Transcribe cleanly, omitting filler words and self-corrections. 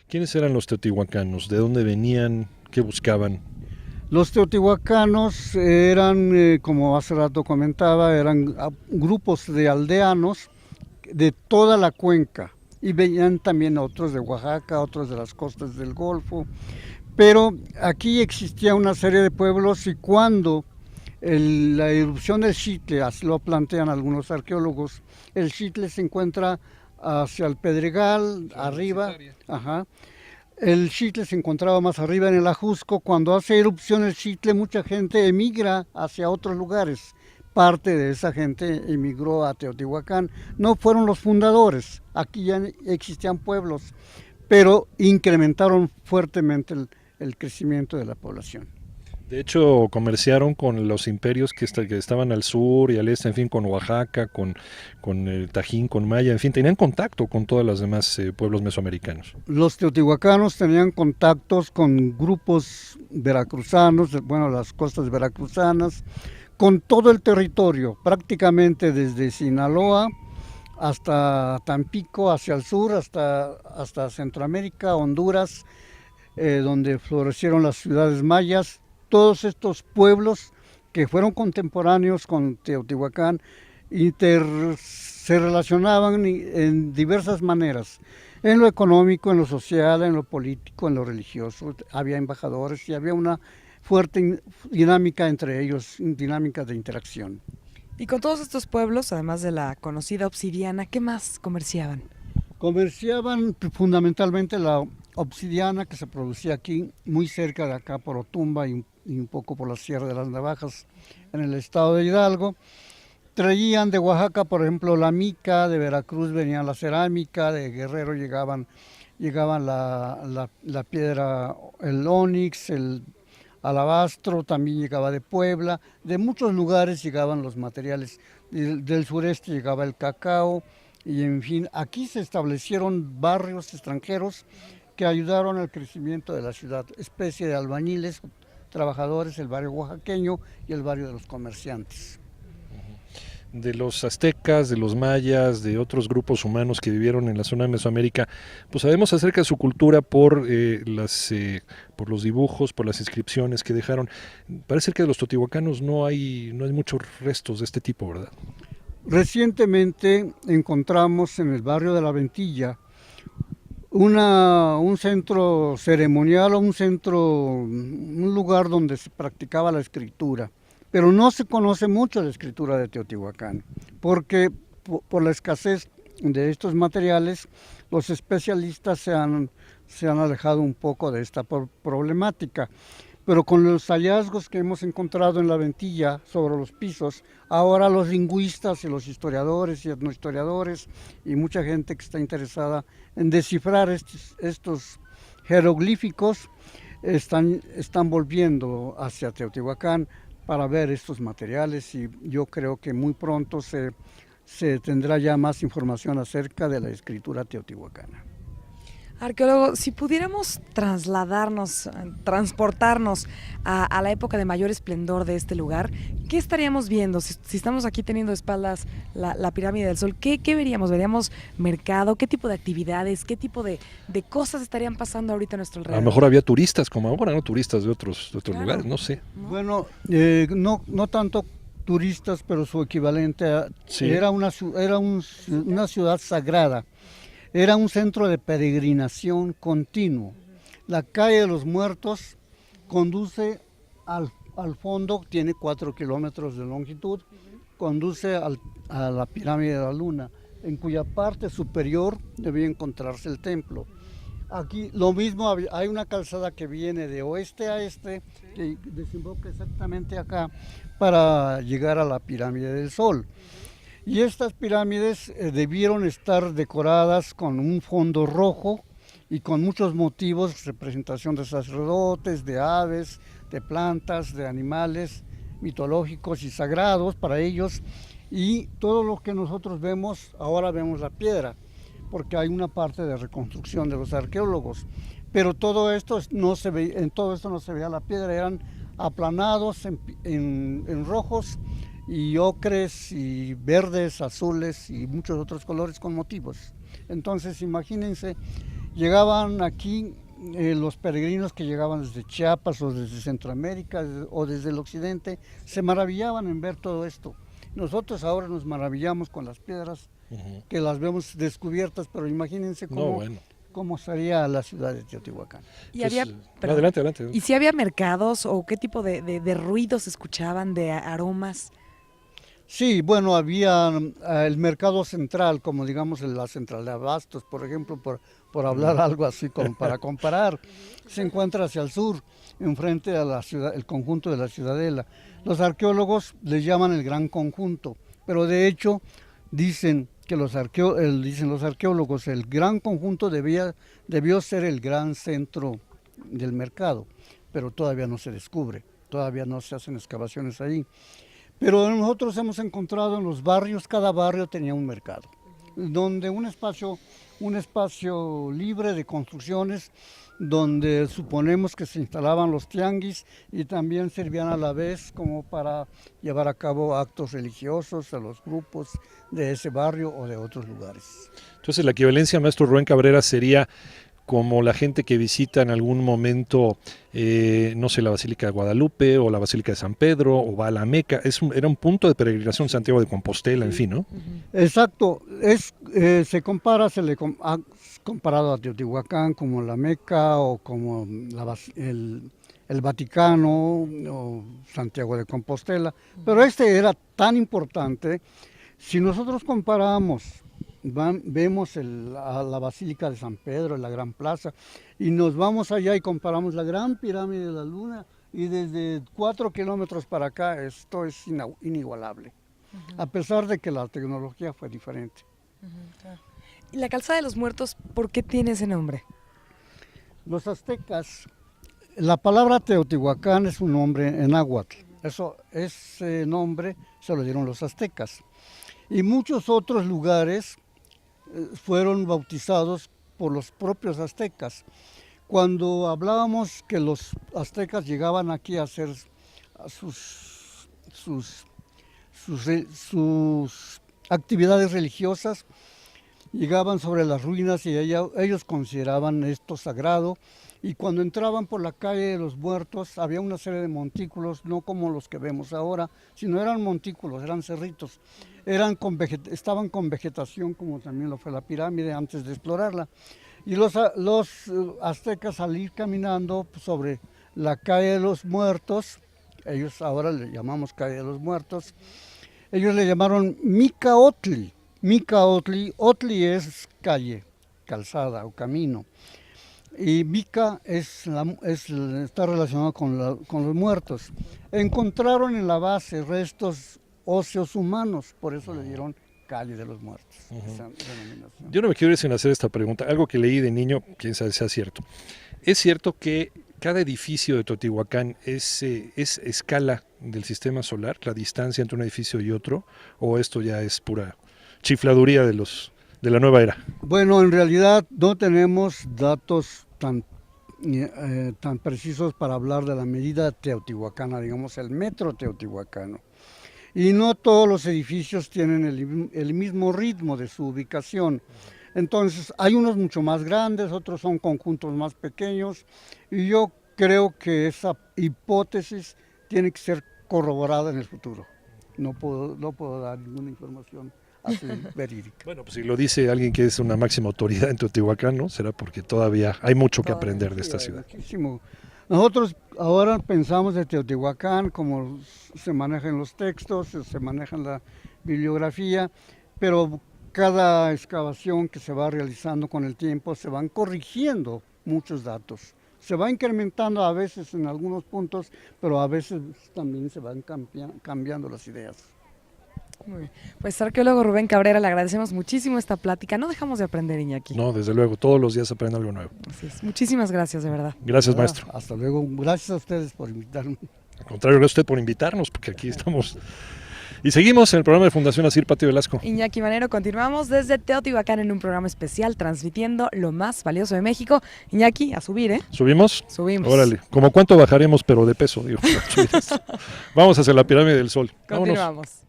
¿Quiénes eran los teotihuacanos? ¿De dónde venían? ¿Qué buscaban? Los teotihuacanos eran, como hace rato comentaba, eran grupos de aldeanos de toda la cuenca y venían también otros de Oaxaca, otros de las costas del Golfo, pero aquí existía una serie de pueblos y cuando la erupción del Xitle, así lo plantean algunos arqueólogos, el Xitle se encuentra hacia el Pedregal, arriba, ajá. El Xitle se encontraba más arriba en el Ajusco. Cuando hace erupción el Xitle, mucha gente emigra hacia otros lugares. Parte de esa gente emigró a Teotihuacán. No fueron los fundadores, aquí ya existían pueblos, pero incrementaron fuertemente el crecimiento de la población. De hecho, comerciaron con los imperios que estaban al sur y al este, en fin, con Oaxaca, con el Tajín, con Maya, en fin, tenían contacto con todos los demás pueblos mesoamericanos. Los teotihuacanos tenían contactos con grupos veracruzanos, bueno, las costas veracruzanas, con todo el territorio, prácticamente desde Sinaloa hasta Tampico, hacia el sur, hasta Centroamérica, Honduras, donde florecieron las ciudades mayas. Todos estos pueblos que fueron contemporáneos con Teotihuacán se relacionaban en diversas maneras, en lo económico, en lo social, en lo político, en lo religioso. Había embajadores y había una fuerte dinámica entre ellos, dinámica de interacción. Y con todos estos pueblos, además de la conocida obsidiana, ¿qué más comerciaban? Comerciaban fundamentalmente la obsidiana que se producía aquí, muy cerca de acá por Otumba y un poco por la Sierra de las Navajas, en el estado de Hidalgo. Traían de Oaxaca, por ejemplo, la mica, de Veracruz venía la cerámica, de Guerrero llegaban la piedra, el ónix, el alabastro, también llegaba de Puebla, de muchos lugares llegaban los materiales, del sureste llegaba el cacao, y en fin, aquí se establecieron barrios extranjeros que ayudaron al crecimiento de la ciudad, especie de albañiles, trabajadores, el barrio oaxaqueño y el barrio de los comerciantes. De los aztecas, de los mayas, de otros grupos humanos que vivieron en la zona de Mesoamérica, pues sabemos acerca de su cultura por los dibujos, por las inscripciones que dejaron. Parece que de los teotihuacanos no hay muchos restos de este tipo, ¿verdad? Recientemente encontramos en el barrio de La Ventilla un centro ceremonial o un lugar donde se practicaba la escritura, pero no se conoce mucho la escritura de Teotihuacán, porque por la escasez de estos materiales, los especialistas se han alejado un poco de esta problemática. Pero con los hallazgos que hemos encontrado en La Ventilla sobre los pisos, ahora los lingüistas y los historiadores y etnohistoriadores y mucha gente que está interesada en descifrar estos jeroglíficos están volviendo hacia Teotihuacán para ver estos materiales y yo creo que muy pronto se tendrá ya más información acerca de la escritura teotihuacana. Arqueólogo, si pudiéramos trasladarnos, transportarnos a la época de mayor esplendor de este lugar, ¿qué estaríamos viendo? Si estamos aquí teniendo de espaldas la pirámide del Sol, ¿qué veríamos? ¿Veríamos mercado? ¿Qué tipo de actividades? ¿Qué tipo de cosas estarían pasando ahorita a nuestro A alrededor? lo mejor había turistas como ahora, ¿no? Turistas de otros Claro. lugares, no sé. ¿No? Bueno, no tanto turistas, pero su equivalente Sí. era una ciudad sagrada, era un centro de peregrinación continuo. La calle de los Muertos conduce al fondo, tiene 4 kilómetros de longitud, conduce a la pirámide de la Luna, en cuya parte superior debía encontrarse el templo. Aquí lo mismo, hay una calzada que viene de oeste a este, que desemboca exactamente acá para llegar a la pirámide del Sol. Y estas pirámides debieron estar decoradas con un fondo rojo y con muchos motivos, representación de sacerdotes, de aves, de plantas, de animales mitológicos y sagrados para ellos. Y todo lo que nosotros vemos, ahora vemos la piedra, porque hay una parte de reconstrucción de los arqueólogos. Pero todo esto no se ve, en todo esto no se veía la piedra, eran aplanados en rojos y ocres y verdes, azules y muchos otros colores con motivos. Entonces imagínense, Llegaban aquí los peregrinos que llegaban desde Chiapas o desde Centroamérica o desde el occidente, se maravillaban en ver todo esto. Nosotros ahora nos maravillamos con las piedras, que las vemos descubiertas, pero imagínense cómo sería la ciudad de Teotihuacán. Y había, adelante. ¿Y si había mercados o qué tipo de ruidos se escuchaban, de aromas? Sí, bueno, había el mercado central, como digamos la central de Abastos, por ejemplo, por hablar algo así como para comparar, se encuentra hacia el sur, enfrente a la ciudad, el conjunto de la Ciudadela. Los arqueólogos le llaman el Gran Conjunto, pero de hecho dicen que dicen los arqueólogos, el Gran Conjunto debió ser el gran centro del mercado, pero todavía no se descubre, todavía no se hacen excavaciones ahí. Pero nosotros hemos encontrado en los barrios, cada barrio tenía un mercado, donde un espacio libre de construcciones, donde suponemos que se instalaban los tianguis y también servían a la vez como para llevar a cabo actos religiosos a los grupos de ese barrio o de otros lugares. Entonces la equivalencia, maestro Rubén Cabrera, sería como la gente que visita en algún momento, no sé, la Basílica de Guadalupe o la Basílica de San Pedro o va a la Meca. Era un punto de peregrinación, Santiago de Compostela, en fin, ¿no? Exacto, se ha comparado a Teotihuacán como la Meca o como el Vaticano o Santiago de Compostela, pero este era tan importante. Si nosotros comparamos, vemos a la Basílica de San Pedro en la Gran Plaza y nos vamos allá y comparamos la Gran Pirámide de la Luna y desde 4 kilómetros para acá esto es inigualable, a pesar de que la tecnología fue diferente. Claro. ¿Y la Calzada de los Muertos, por qué tiene ese nombre? Los aztecas, la palabra Teotihuacán es un nombre en náhuatl, ese nombre se lo dieron los aztecas. Y muchos otros lugares fueron bautizados por los propios aztecas. Cuando hablábamos que los aztecas llegaban aquí a hacer sus actividades religiosas, llegaban sobre las ruinas y ellos consideraban esto sagrado. Y cuando entraban por la calle de los Muertos había una serie de montículos, no como los que vemos ahora, sino eran montículos, eran cerritos, estaban con vegetación, como también lo fue la pirámide antes de explorarla. Y los aztecas, al ir caminando sobre la calle de los Muertos, ellos ahora le llamamos calle de los Muertos, ellos le llamaron Micaotli. Otli es calle, calzada o camino. Y Mica está relacionado con los muertos. Encontraron en la base restos óseos humanos, por eso le dieron calle de los muertos. Esa denominación. Yo no me quiero ir sin hacer esta pregunta, algo que leí de niño, quién sabe si sea cierto. ¿Es cierto que cada edificio de Teotihuacán es escala del sistema solar, la distancia entre un edificio y otro, o esto ya es pura chifladuría de la nueva era? Bueno, en realidad no tenemos datos tan precisos para hablar de la medida teotihuacana, digamos el metro teotihuacano. Y no todos los edificios tienen el mismo ritmo de su ubicación. Entonces hay unos mucho más grandes, otros son conjuntos más pequeños, y yo creo que esa hipótesis tiene que ser corroborada en el futuro. No puedo dar ninguna información verídica. Bueno, pues si lo dice alguien que es una máxima autoridad en Teotihuacán, ¿no? Será porque todavía hay mucho que aprender de esta ciudad. Muchísimo. Nosotros ahora pensamos de Teotihuacán, como se manejan los textos, se maneja la bibliografía, pero cada excavación que se va realizando con el tiempo se van corrigiendo muchos datos. Se va incrementando a veces en algunos puntos, pero a veces también se van cambiando las ideas. Muy bien. Pues arqueólogo Rubén Cabrera, le agradecemos muchísimo esta plática. No dejamos de aprender, Iñaki. No, desde luego, todos los días aprende algo nuevo. Así es. Muchísimas gracias, de verdad. Gracias, maestro. Hasta luego. Gracias a ustedes por invitarme. Al contrario, gracias a usted por invitarnos, porque aquí estamos. Y seguimos en el programa de Fundación Asir Patio Velasco. Iñaki Manero, continuamos desde Teotihuacán en un programa especial transmitiendo lo más valioso de México. Iñaki, a subir, ¿eh? ¿Subimos? Subimos. Órale. ¿Cómo cuánto bajaremos, pero de peso? Digo, vamos hacia la pirámide del Sol. Continuamos. Vámonos.